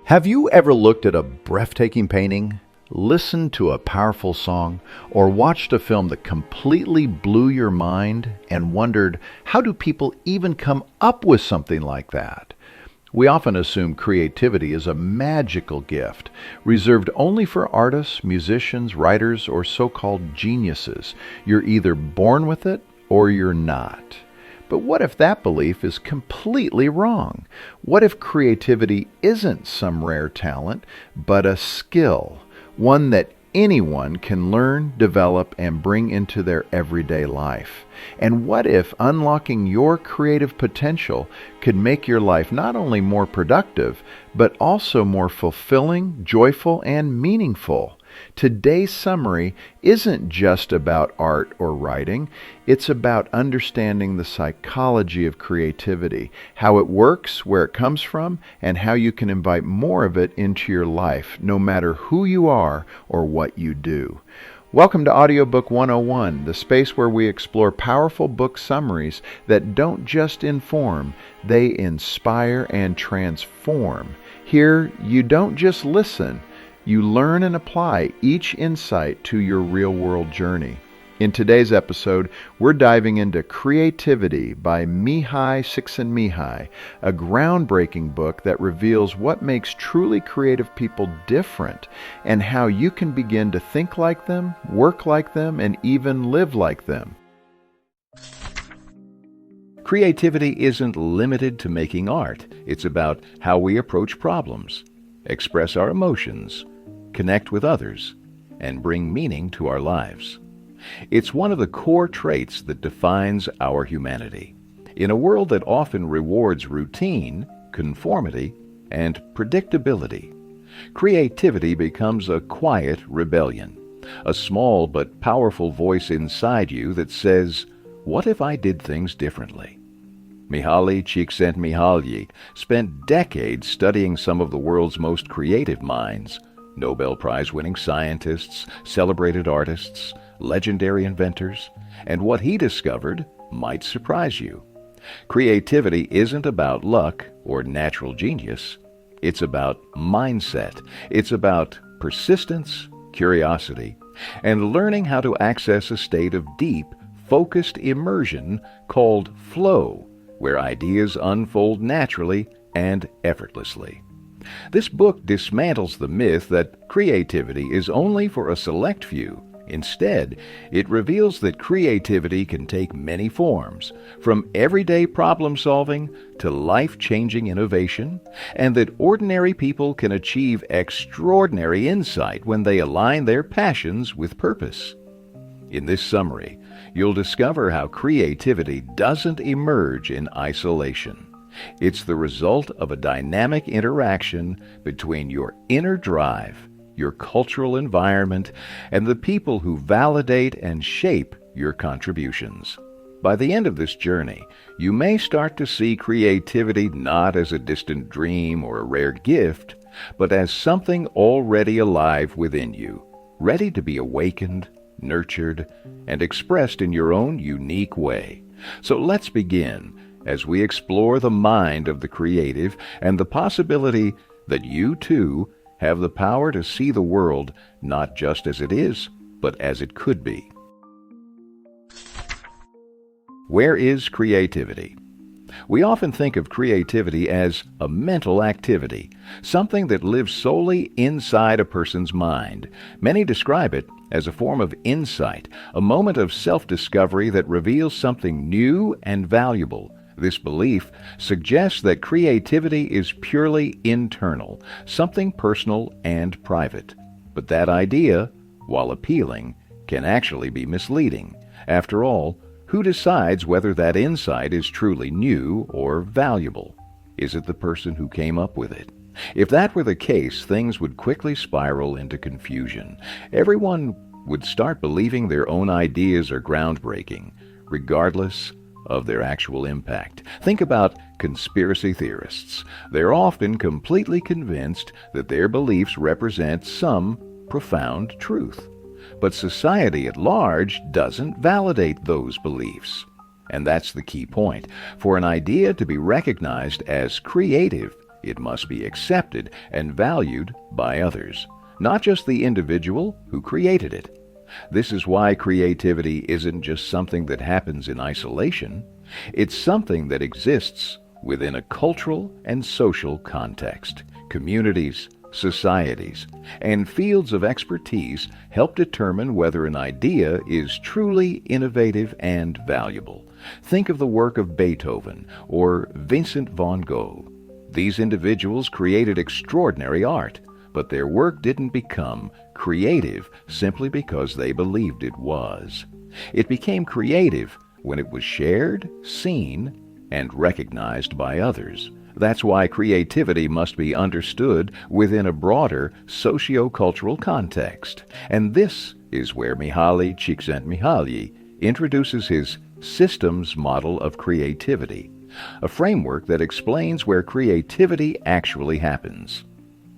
Have you ever looked at a breathtaking painting, listened to a powerful song, or watched a film that completely blew your mind and wondered, how do people even come up with something like that? We often assume creativity is a magical gift, reserved only for artists, musicians, writers, or so-called geniuses. You're either born with it or you're not. But what if that belief is completely wrong? What if creativity isn't some rare talent, but a skill, one that anyone can learn, develop, and bring into their everyday life? And what if unlocking your creative potential could make your life not only more productive, but also more fulfilling, joyful, and meaningful? Today's summary isn't just about art or writing. It's about understanding the psychology of creativity, how it works, where it comes from, and how you can invite more of it into your life, no matter who you are or what you do. Welcome to Audiobook 101, the space where we explore powerful book summaries that don't just inform, they inspire and transform. Here, you don't just listen. You learn and apply each insight to your real-world journey. In today's episode, we're diving into Creativity by Mihaly Csikszentmihalyi, a groundbreaking book that reveals what makes truly creative people different and how you can begin to think like them, work like them, and even live like them. Creativity isn't limited to making art. It's about how we approach problems, express our emotions, connect with others, and bring meaning to our lives. It's one of the core traits that defines our humanity. In a world that often rewards routine, conformity, and predictability, creativity becomes a quiet rebellion, a small but powerful voice inside you that says, "What if I did things differently?" Mihaly Csikszentmihalyi spent decades studying some of the world's most creative minds, Nobel Prize-winning scientists, celebrated artists, legendary inventors, and what he discovered might surprise you. Creativity isn't about luck or natural genius. It's about mindset. It's about persistence, curiosity, and learning how to access a state of deep, focused immersion called flow, where ideas unfold naturally and effortlessly. This book dismantles the myth that creativity is only for a select few. Instead, it reveals that creativity can take many forms, from everyday problem-solving to life-changing innovation, and that ordinary people can achieve extraordinary insight when they align their passions with purpose. In this summary, you'll discover how creativity doesn't emerge in isolation. It's the result of a dynamic interaction between your inner drive, your cultural environment, and the people who validate and shape your contributions. By the end of this journey, you may start to see creativity not as a distant dream or a rare gift, but as something already alive within you, ready to be awakened, nurtured, and expressed in your own unique way. So let's begin as we explore the mind of the creative and the possibility that you, too, have the power to see the world not just as it is, but as it could be. Where is creativity? We often think of creativity as a mental activity, something that lives solely inside a person's mind. Many describe it as a form of insight, a moment of self-discovery that reveals something new and valuable. This belief suggests that creativity is purely internal, something personal and private. But that idea, while appealing, can actually be misleading. After all, who decides whether that insight is truly new or valuable? Is it the person who came up with it? If that were the case, things would quickly spiral into confusion. Everyone would start believing their own ideas are groundbreaking, regardless of their actual impact. Think about conspiracy theorists. They're often completely convinced that their beliefs represent some profound truth. But society at large doesn't validate those beliefs. And that's the key point. For an idea to be recognized as creative, It must be accepted and valued by others, not just the individual who created it. This is why creativity isn't just something that happens in isolation. It's something that exists within a cultural and social context. Communities, societies, and fields of expertise help determine whether an idea is truly innovative and valuable. Think of the work of Beethoven or Vincent van Gogh. These individuals created extraordinary art, but their work didn't become creative simply because they believed it was. It became creative when it was shared, seen, and recognized by others. That's why creativity must be understood within a broader socio-cultural context. And this is where Mihaly Csikszentmihalyi introduces his systems model of creativity, a framework that explains where creativity actually happens.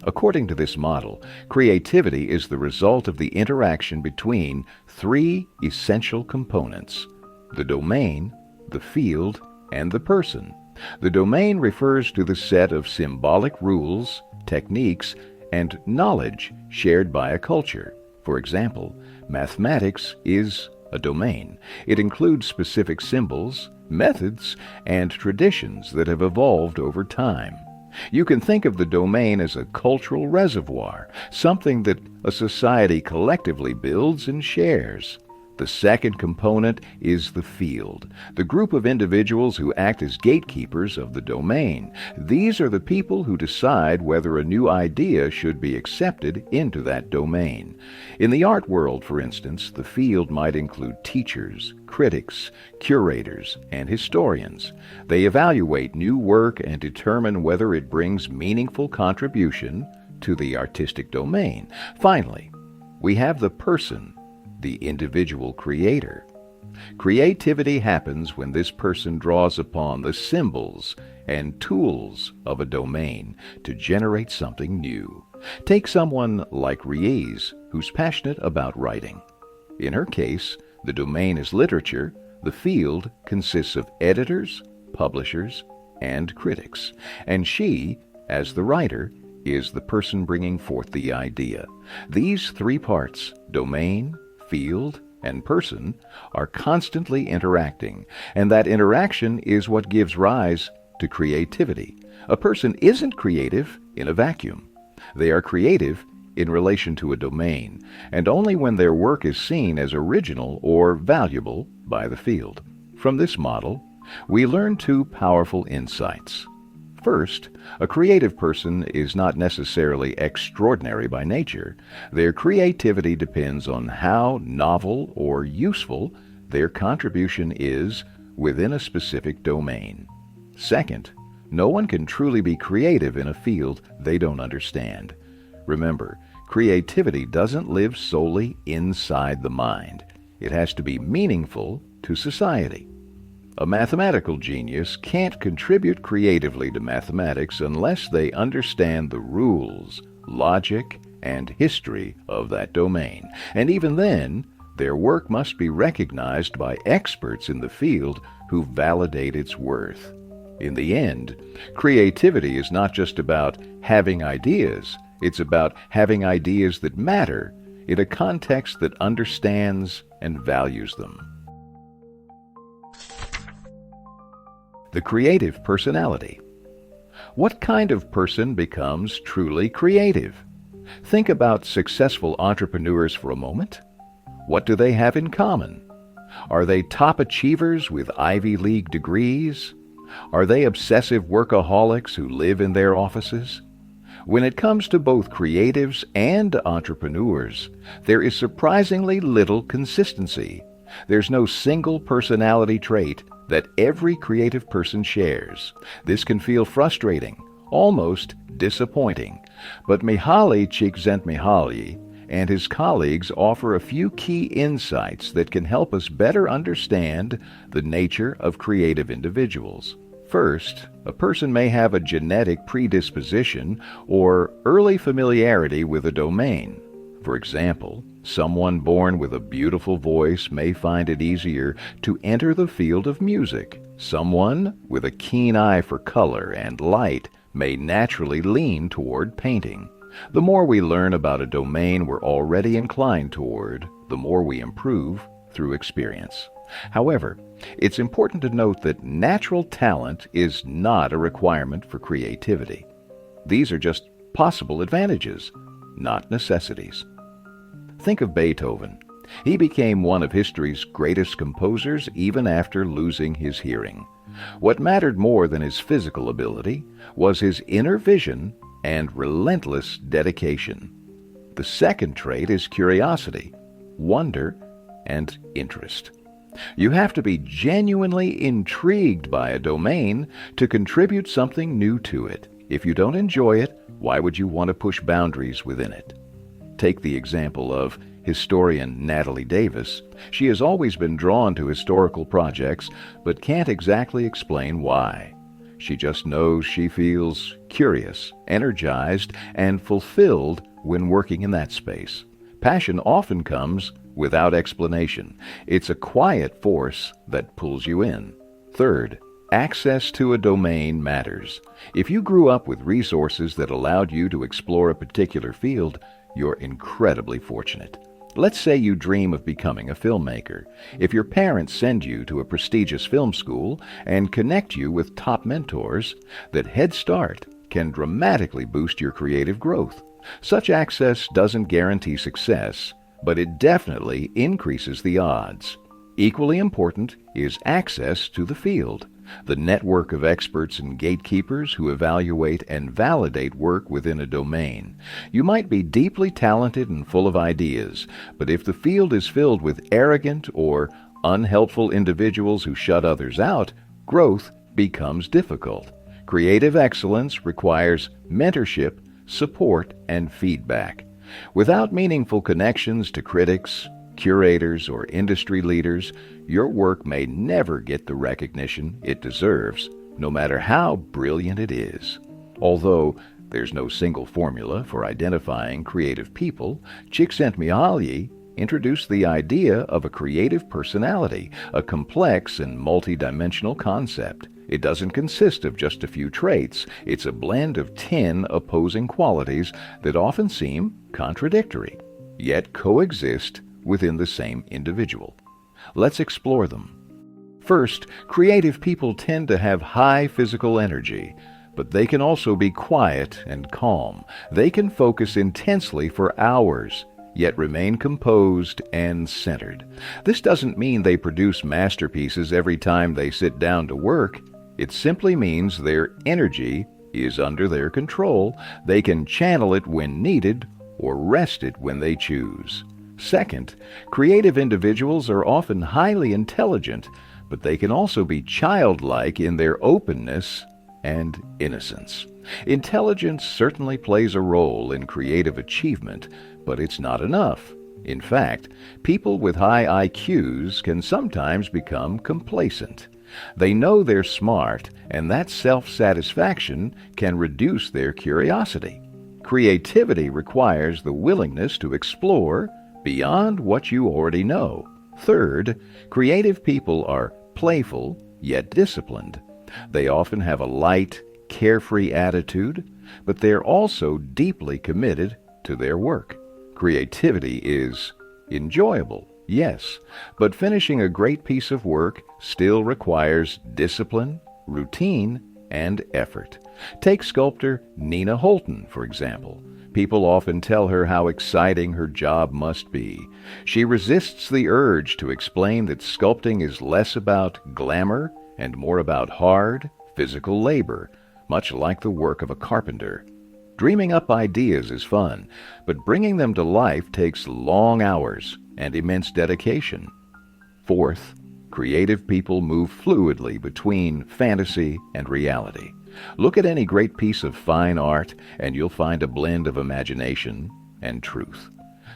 According to this model, creativity is the result of the interaction between three essential components: the domain, the field, and the person. The domain refers to the set of symbolic rules, techniques, and knowledge shared by a culture. For example, mathematics is a domain. It includes specific symbols, methods, and traditions that have evolved over time. You can think of the domain as a cultural reservoir, something that a society collectively builds and shares. The second component is the field, the group of individuals who act as gatekeepers of the domain. These are the people who decide whether a new idea should be accepted into that domain. In the art world, for instance, the field might include teachers, critics, curators, and historians. They evaluate new work and determine whether it brings meaningful contribution to the artistic domain. Finally, we have the person, the individual creator. Creativity happens when this person draws upon the symbols and tools of a domain to generate something new. Take someone like Ries, who's passionate about writing. In her case, the domain is literature. The field consists of editors, publishers, and critics. And she, as the writer, is the person bringing forth the idea. These three parts, domain, field, and person, are constantly interacting, and that interaction is what gives rise to creativity. A person isn't creative in a vacuum. They are creative in relation to a domain, and only when their work is seen as original or valuable by the field. From this model, we learn two powerful insights. First, a creative person is not necessarily extraordinary by nature. Their creativity depends on how novel or useful their contribution is within a specific domain. Second, no one can truly be creative in a field they don't understand. Remember, creativity doesn't live solely inside the mind. It has to be meaningful to society. A mathematical genius can't contribute creatively to mathematics unless they understand the rules, logic, and history of that domain. And even then, their work must be recognized by experts in the field who validate its worth. In the end, creativity is not just about having ideas. It's about having ideas that matter in a context that understands and values them. The creative personality. What kind of person becomes truly creative? Think about successful entrepreneurs for a moment. What do they have in common? Are they top achievers with Ivy League degrees? Are they obsessive workaholics who live in their offices? When it comes to both creatives and entrepreneurs, there is surprisingly little consistency. There's no single personality trait that every creative person shares. This can feel frustrating, almost disappointing. But Mihaly Csikszentmihalyi and his colleagues offer a few key insights that can help us better understand the nature of creative individuals. First, a person may have a genetic predisposition or early familiarity with a domain. For example, someone born with a beautiful voice may find it easier to enter the field of music. Someone with a keen eye for color and light may naturally lean toward painting. The more we learn about a domain we're already inclined toward, the more we improve through experience. However, it's important to note that natural talent is not a requirement for creativity. These are just possible advantages, not necessities. Think of Beethoven. He became one of history's greatest composers even after losing his hearing. What mattered more than his physical ability was his inner vision and relentless dedication. The second trait is curiosity, wonder, and interest. You have to be genuinely intrigued by a domain to contribute something new to it. If you don't enjoy it, why would you want to push boundaries within it? Take the example of historian Natalie Davis. She has always been drawn to historical projects, but can't exactly explain why. She just knows she feels curious, energized, and fulfilled when working in that space. Passion often comes without explanation. It's a quiet force that pulls you in. Third, access to a domain matters. If you grew up with resources that allowed you to explore a particular field, you're incredibly fortunate. Let's say you dream of becoming a filmmaker. If your parents send you to a prestigious film school and connect you with top mentors, that head start can dramatically boost your creative growth. Such access doesn't guarantee success, but it definitely increases the odds. Equally important is access to the field. The network of experts and gatekeepers who evaluate and validate work within a domain. You might be deeply talented and full of ideas, but if the field is filled with arrogant or unhelpful individuals who shut others out, growth becomes difficult. Creative excellence requires mentorship, support, and feedback. Without meaningful connections to critics, curators, or industry leaders, your work may never get the recognition it deserves, no matter how brilliant it is. Although there's no single formula for identifying creative people, Csikszentmihalyi introduced the idea of a creative personality, a complex and multidimensional concept. It doesn't consist of just a few traits. It's a blend of 10 opposing qualities that often seem contradictory, yet coexist within the same individual. Let's explore them. First, creative people tend to have high physical energy, but they can also be quiet and calm. They can focus intensely for hours, yet remain composed and centered. This doesn't mean they produce masterpieces every time they sit down to work. It simply means their energy is under their control. They can channel it when needed or rest it when they choose. Second, creative individuals are often highly intelligent, but they can also be childlike in their openness and innocence. Intelligence certainly plays a role in creative achievement, but it's not enough. In fact, people with high IQs can sometimes become complacent. They know they're smart, and that self-satisfaction can reduce their curiosity. Creativity requires the willingness to explore beyond what you already know. Third, creative people are playful yet disciplined. They often have a light, carefree attitude, but they're also deeply committed to their work. Creativity is enjoyable, yes, but finishing a great piece of work still requires discipline, routine, and effort. Take sculptor Nina Holton, for example. People often tell her how exciting her job must be. She resists the urge to explain that sculpting is less about glamour and more about hard, physical labor, much like the work of a carpenter. Dreaming up ideas is fun, but bringing them to life takes long hours and immense dedication. Fourth, creative people move fluidly between fantasy and reality. Look at any great piece of fine art, and you'll find a blend of imagination and truth.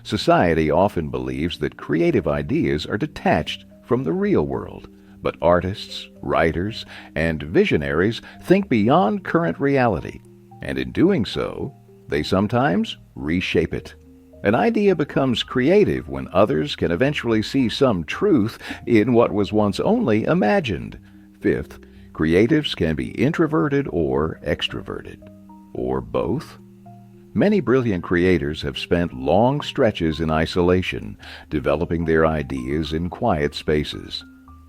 Society often believes that creative ideas are detached from the real world, but artists, writers, and visionaries think beyond current reality, and in doing so, they sometimes reshape it. An idea becomes creative when others can eventually see some truth in what was once only imagined. Fifth, Creatives can be introverted or extroverted, or both. Many brilliant creators have spent long stretches in isolation, developing their ideas in quiet spaces.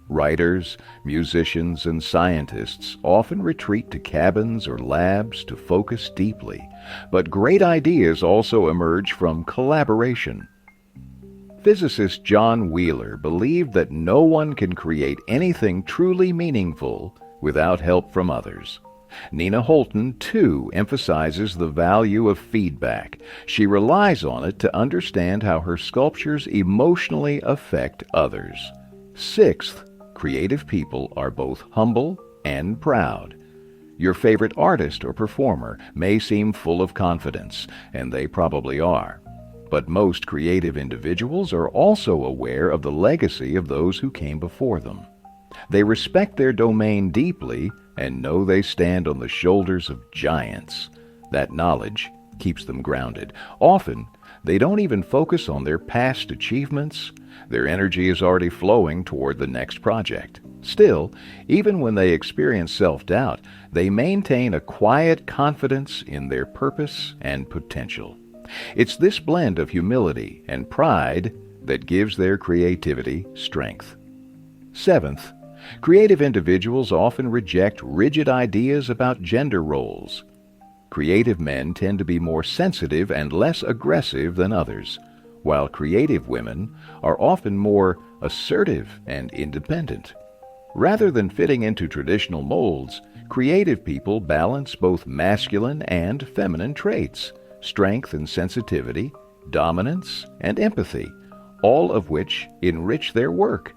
Writers, musicians, and scientists often retreat to cabins or labs to focus deeply, but great ideas also emerge from collaboration. Physicist John Wheeler believed that no one can create anything truly meaningful without help from others. Nina Holton, too, emphasizes the value of feedback. She relies on it to understand how her sculptures emotionally affect others. Sixth, creative people are both humble and proud. Your favorite artist or performer may seem full of confidence, and they probably are. But most creative individuals are also aware of the legacy of those who came before them. They respect their domain deeply and know they stand on the shoulders of giants. That knowledge keeps them grounded. Often, they don't even focus on their past achievements. Their energy is already flowing toward the next project. Still, even when they experience self-doubt, they maintain a quiet confidence in their purpose and potential. It's this blend of humility and pride that gives their creativity strength. Seventh, creative individuals often reject rigid ideas about gender roles. Creative men tend to be more sensitive and less aggressive than others, while creative women are often more assertive and independent. Rather than fitting into traditional molds, creative people balance both masculine and feminine traits, strength and sensitivity, dominance and empathy, all of which enrich their work.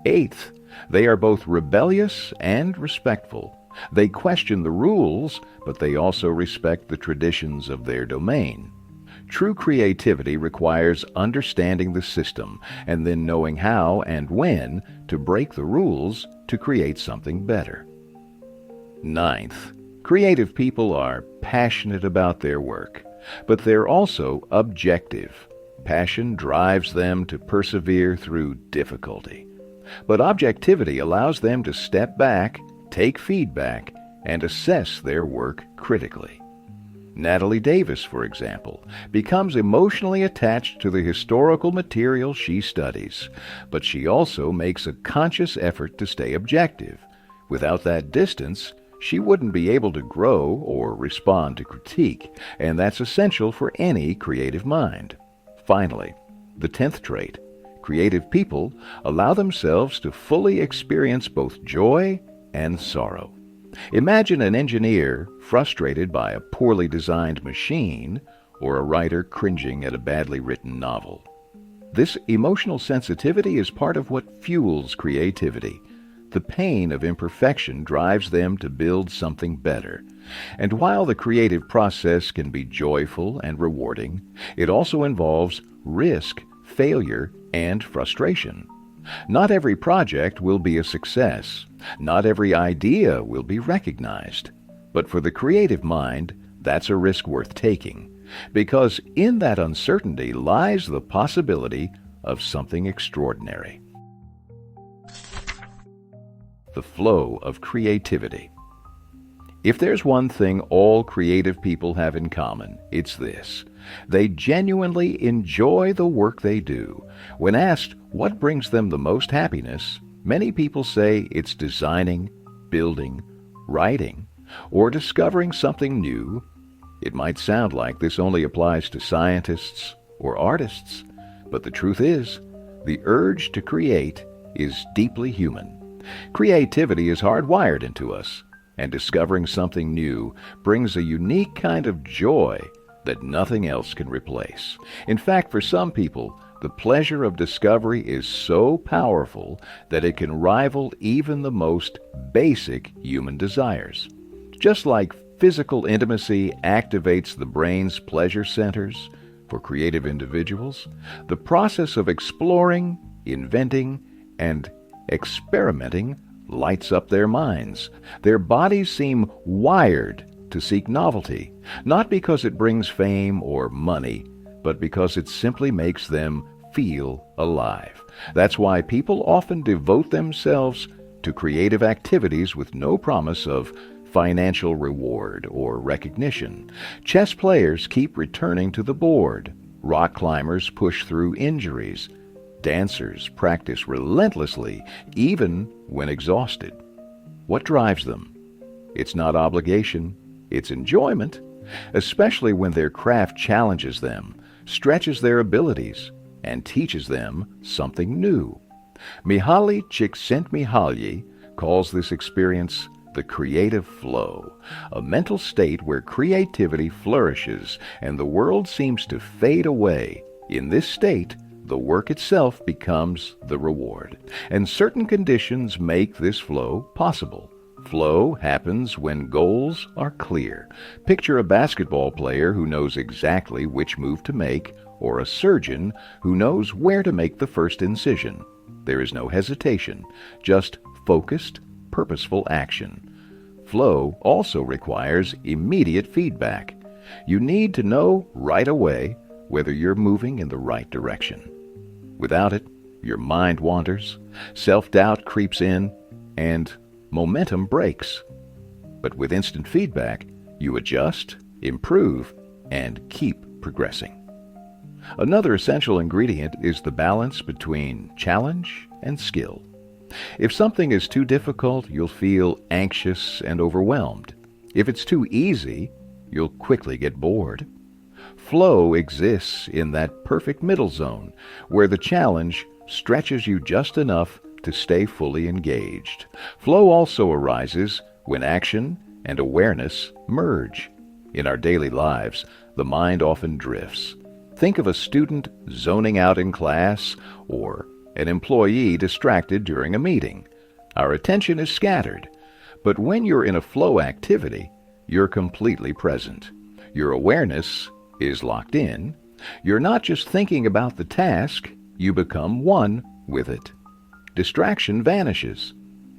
Eighth, they are both rebellious and respectful. They question the rules, but they also respect the traditions of their domain. True creativity requires understanding the system and then knowing how and when to break the rules to create something better. Ninth, creative people are passionate about their work, but they're also objective. Passion drives them to persevere through difficulty. But objectivity allows them to step back, take feedback, and assess their work critically. Natalie Davis, for example, becomes emotionally attached to the historical material she studies, but she also makes a conscious effort to stay objective. Without that distance, she wouldn't be able to grow or respond to critique, and that's essential for any creative mind. Finally, the 10th trait, creative people allow themselves to fully experience both joy and sorrow. Imagine an engineer frustrated by a poorly designed machine or a writer cringing at a badly written novel. This emotional sensitivity is part of what fuels creativity. The pain of imperfection drives them to build something better. And while the creative process can be joyful and rewarding, it also involves risk, failure, and frustration. Not every project will be a success. Not every idea will be recognized. But for the creative mind, that's a risk worth taking, because in that uncertainty lies the possibility of something extraordinary. The flow of creativity. If there's one thing all creative people have in common, it's this. They genuinely enjoy the work they do. When asked what brings them the most happiness, many people say it's designing, building, writing, or discovering something new. It might sound like this only applies to scientists or artists, but the truth is, the urge to create is deeply human. Creativity is hardwired into us, and discovering something new brings a unique kind of joy that nothing else can replace. In fact, for some people, the pleasure of discovery is so powerful that it can rival even the most basic human desires. Just like physical intimacy activates the brain's pleasure centers for creative individuals, the process of exploring, inventing, and experimenting lights up their minds. Their bodies seem wired to seek novelty, not because it brings fame or money, but because it simply makes them feel alive. That's why people often devote themselves to creative activities with no promise of financial reward or recognition. Chess players keep returning to the board. Rock climbers push through injuries. Dancers practice relentlessly, even when exhausted. What drives them? It's not obligation, it's enjoyment, especially when their craft challenges them, stretches their abilities, and teaches them something new. Mihaly Csikszentmihalyi calls this experience the creative flow, a mental state where creativity flourishes and the world seems to fade away. In this state, the work itself becomes the reward, and certain conditions make this flow possible. Flow happens when goals are clear. Picture a basketball player who knows exactly which move to make, or a surgeon who knows where to make the first incision. There is no hesitation, just focused, purposeful action. Flow also requires immediate feedback. You need to know right away whether you're moving in the right direction. Without it, your mind wanders, self-doubt creeps in, and momentum breaks. But with instant feedback, you adjust, improve, and keep progressing. Another essential ingredient is the balance between challenge and skill. If something is too difficult, you'll feel anxious and overwhelmed. If it's too easy, you'll quickly get bored. Flow exists in that perfect middle zone where the challenge stretches you just enough to stay fully engaged. Flow also arises when action and awareness merge. In our daily lives, the mind often drifts. Think of a student zoning out in class or an employee distracted during a meeting. Our attention is scattered, but when you're in a flow activity, you're completely present. Your awareness is locked in. You're not just thinking about the task, you become one with it. Distraction vanishes.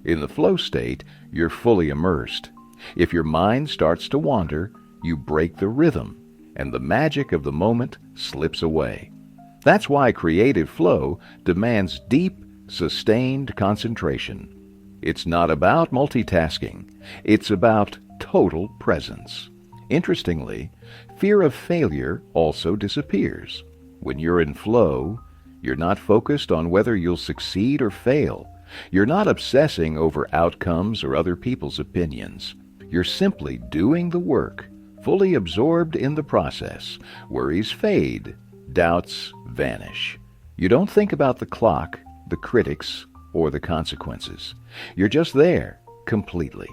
In the flow state, you're fully immersed. If your mind starts to wander, you break the rhythm, and the magic of the moment slips away. That's why creative flow demands deep, sustained concentration. It's not about multitasking. It's about total presence. Interestingly, fear of failure also disappears. When you're in flow, you're not focused on whether you'll succeed or fail. You're not obsessing over outcomes or other people's opinions. You're simply doing the work, fully absorbed in the process. Worries fade. Doubts vanish. You don't think about the clock, the critics, or the consequences. You're just there, completely.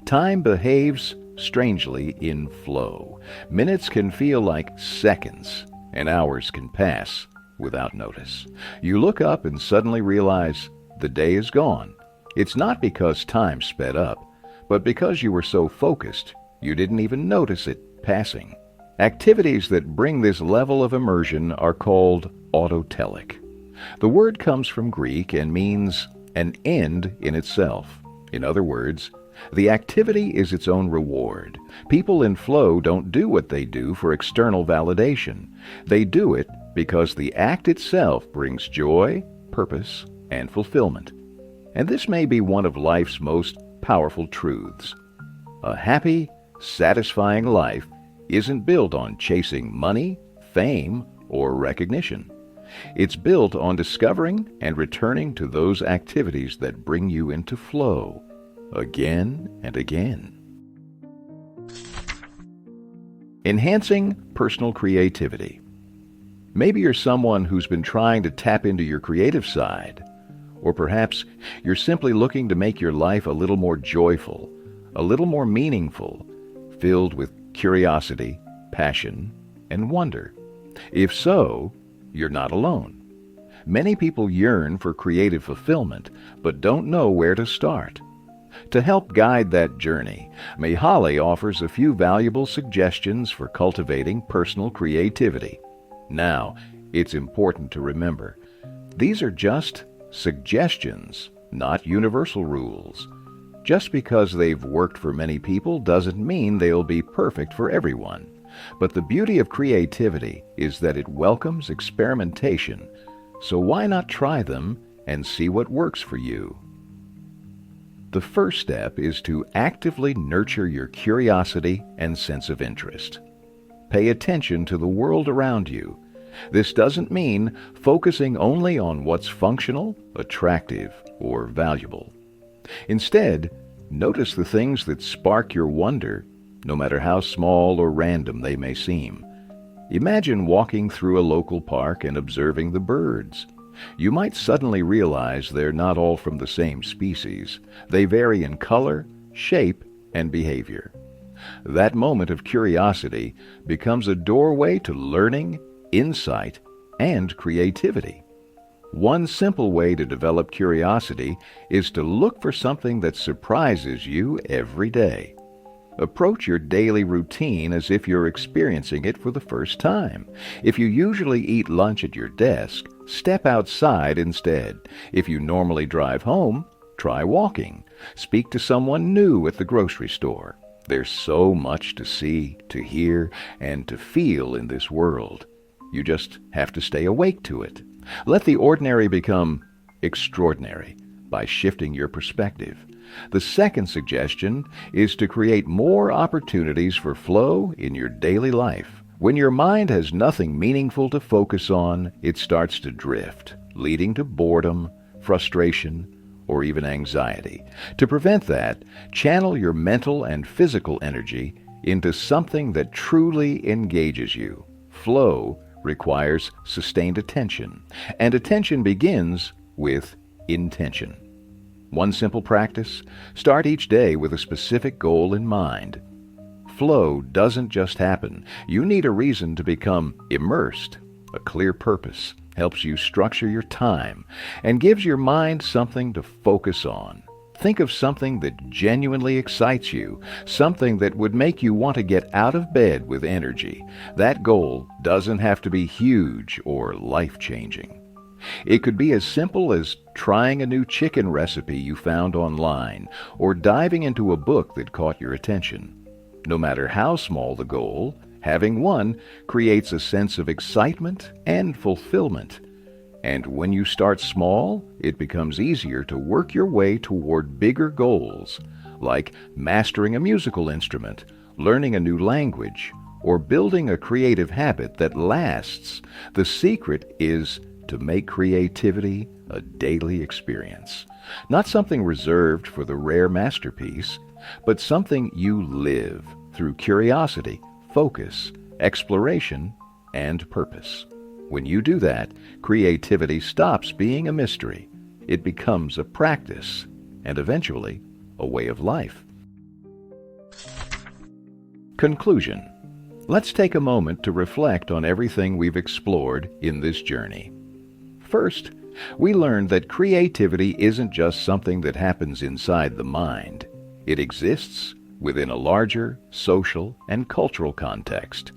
Time behaves strangely in flow. Minutes can feel like seconds, and hours can pass without notice. You look up and suddenly realize the day is gone. It's not because time sped up, but because you were so focused, you didn't even notice it passing. Activities that bring this level of immersion are called autotelic. The word comes from Greek and means an end in itself. In other words, the activity is its own reward. People in flow don't do what they do for external validation. They do it because the act itself brings joy, purpose, and fulfillment. And this may be one of life's most powerful truths. A happy, satisfying life isn't built on chasing money, fame, or recognition. It's built on discovering and returning to those activities that bring you into flow, again and again. Enhancing personal creativity. Maybe you're someone who's been trying to tap into your creative side, or perhaps you're simply looking to make your life a little more joyful, a little more meaningful, filled with curiosity, passion, and wonder. If so, you're not alone. Many people yearn for creative fulfillment, but don't know where to start. To help guide that journey, Mihaly offers a few valuable suggestions for cultivating personal creativity. Now, it's important to remember, these are just suggestions, not universal rules. Just because they've worked for many people doesn't mean they'll be perfect for everyone. But the beauty of creativity is that it welcomes experimentation. So why not try them and see what works for you? The first step is to actively nurture your curiosity and sense of interest. Pay attention to the world around you. This doesn't mean focusing only on what's functional, attractive, or valuable. Instead, notice the things that spark your wonder, no matter how small or random they may seem. Imagine walking through a local park and observing the birds. You might suddenly realize they're not all from the same species. They vary in color, shape, and behavior. That moment of curiosity becomes a doorway to learning, insight, and creativity. One simple way to develop curiosity is to look for something that surprises you every day. Approach your daily routine as if you're experiencing it for the first time. If you usually eat lunch at your desk, step outside instead. If you normally drive home, try walking. Speak to someone new at the grocery store. There's so much to see, to hear, and to feel in this world. You just have to stay awake to it. Let the ordinary become extraordinary by shifting your perspective. The second suggestion is to create more opportunities for flow in your daily life. When your mind has nothing meaningful to focus on, it starts to drift, leading to boredom, frustration, or even anxiety. To prevent that, channel your mental and physical energy into something that truly engages you. Flow requires sustained attention, and attention begins with intention. One simple practice: start each day with a specific goal in mind. Flow doesn't just happen. You need a reason to become immersed. A clear purpose helps you structure your time and gives your mind something to focus on. Think of something that genuinely excites you, something that would make you want to get out of bed with energy. That goal doesn't have to be huge or life-changing. It could be as simple as trying a new chicken recipe you found online or diving into a book that caught your attention. No matter how small the goal, having one creates a sense of excitement and fulfillment. And when you start small, it becomes easier to work your way toward bigger goals, like mastering a musical instrument, learning a new language, or building a creative habit that lasts. The secret is to make creativity a daily experience. Not something reserved for the rare masterpiece, but something you live through curiosity, focus, exploration, and purpose. When you do that, creativity stops being a mystery. It becomes a practice, and eventually, a way of life. Conclusion. Let's take a moment to reflect on everything we've explored in this journey. First, we learned that creativity isn't just something that happens inside the mind. It exists within a larger social and cultural context.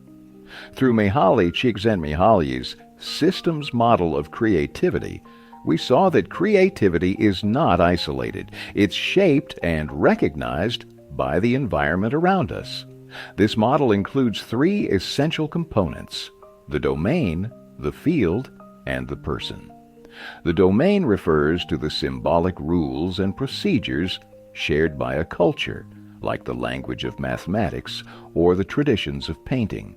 Through Mihaly Csikszentmihalyi's systems model of creativity, we saw that creativity is not isolated. It's shaped and recognized by the environment around us. This model includes three essential components: the domain, the field, and the person. The domain refers to the symbolic rules and procedures shared by a culture, like the language of mathematics or the traditions of painting.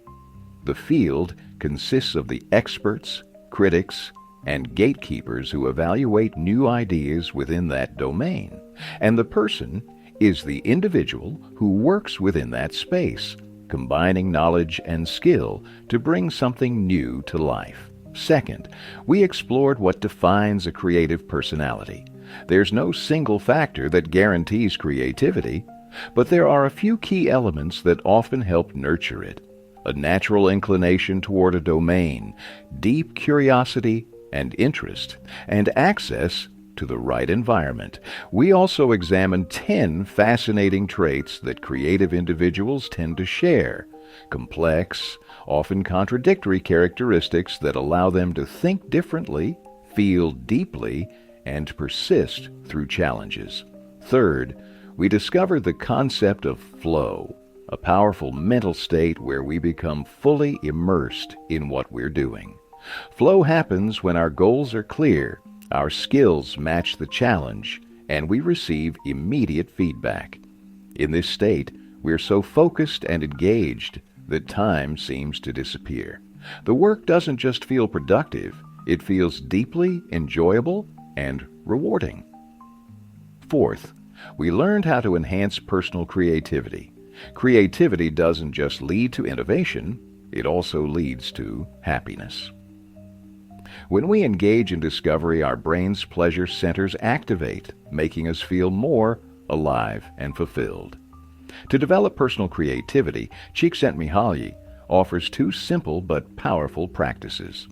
The field consists of the experts, critics, and gatekeepers who evaluate new ideas within that domain. And the person is the individual who works within that space, combining knowledge and skill to bring something new to life. Second, we explored what defines a creative personality. There's no single factor that guarantees creativity, but there are a few key elements that often help nurture it: a natural inclination toward a domain, deep curiosity and interest, and access to the right environment. We also examined 10 fascinating traits that creative individuals tend to share: complex, often contradictory characteristics that allow them to think differently, feel deeply, and persist through challenges. Third, we discovered the concept of flow, a powerful mental state where we become fully immersed in what we're doing. Flow happens when our goals are clear, our skills match the challenge, and we receive immediate feedback. In this state, we're so focused and engaged that time seems to disappear. The work doesn't just feel productive, it feels deeply enjoyable and rewarding. Fourth, we learned how to enhance personal creativity. Creativity doesn't just lead to innovation, it also leads to happiness. When we engage in discovery, our brain's pleasure centers activate, making us feel more alive and fulfilled. To develop personal creativity, Csikszentmihalyi offers two simple but powerful practices.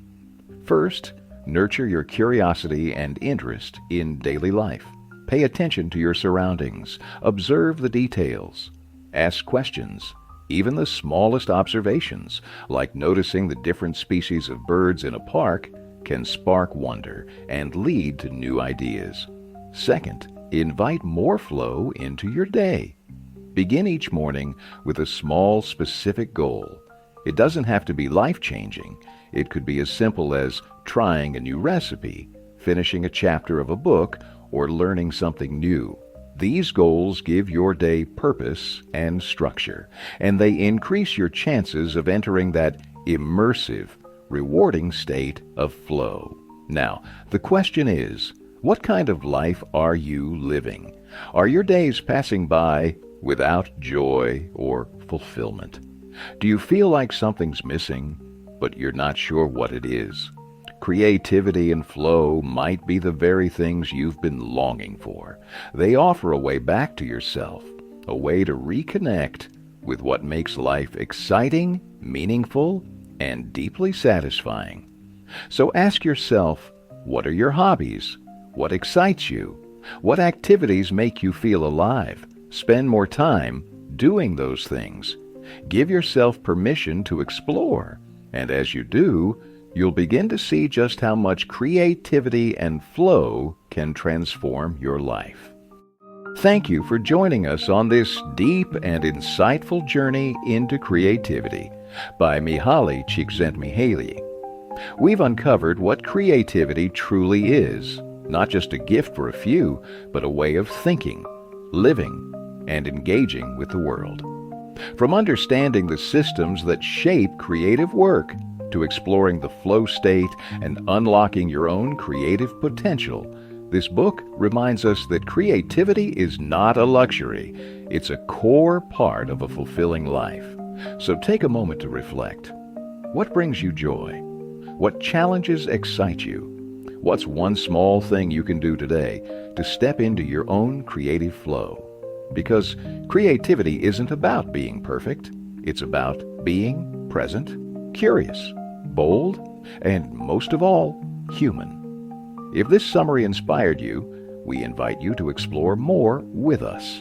First, nurture your curiosity and interest in daily life. Pay attention to your surroundings. Observe the details. Ask questions. Even the smallest observations, like noticing the different species of birds in a park, can spark wonder and lead to new ideas. Second, invite more flow into your day. Begin each morning with a small, specific goal. It doesn't have to be life-changing. It could be as simple as trying a new recipe, finishing a chapter of a book, or learning something new. These goals give your day purpose and structure, and they increase your chances of entering that immersive, rewarding state of flow. Now, the question is, what kind of life are you living? Are your days passing by without joy or fulfillment? Do you feel like something's missing, but you're not sure what it is? Creativity and flow might be the very things you've been longing for. They offer a way back to yourself, a way to reconnect with what makes life exciting, meaningful, and deeply satisfying. So ask yourself, what are your hobbies? What excites you? What activities make you feel alive? Spend more time doing those things. Give yourself permission to explore, and as you do, you'll begin to see just how much creativity and flow can transform your life. Thank you for joining us on this deep and insightful journey into creativity by Mihaly Csikszentmihalyi. We've uncovered what creativity truly is, not just a gift for a few, but a way of thinking, living, and engaging with the world. From understanding the systems that shape creative work, to exploring the flow state and unlocking your own creative potential, this book reminds us that creativity is not a luxury. It's a core part of a fulfilling life. So take a moment to reflect. What brings you joy? What challenges excite you? What's one small thing you can do today to step into your own creative flow? Because creativity isn't about being perfect. It's about being present, curious, bold, and most of all, human. If this summary inspired you, we invite you to explore more with us.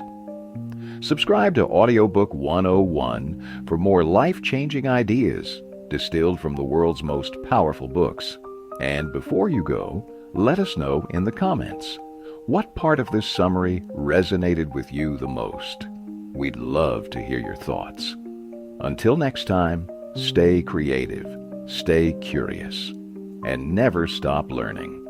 Subscribe to Audiobook 101 for more life-changing ideas distilled from the world's most powerful books. And before you go, let us know in the comments, what part of this summary resonated with you the most? We'd love to hear your thoughts. Until next time, stay creative, stay curious, and never stop learning.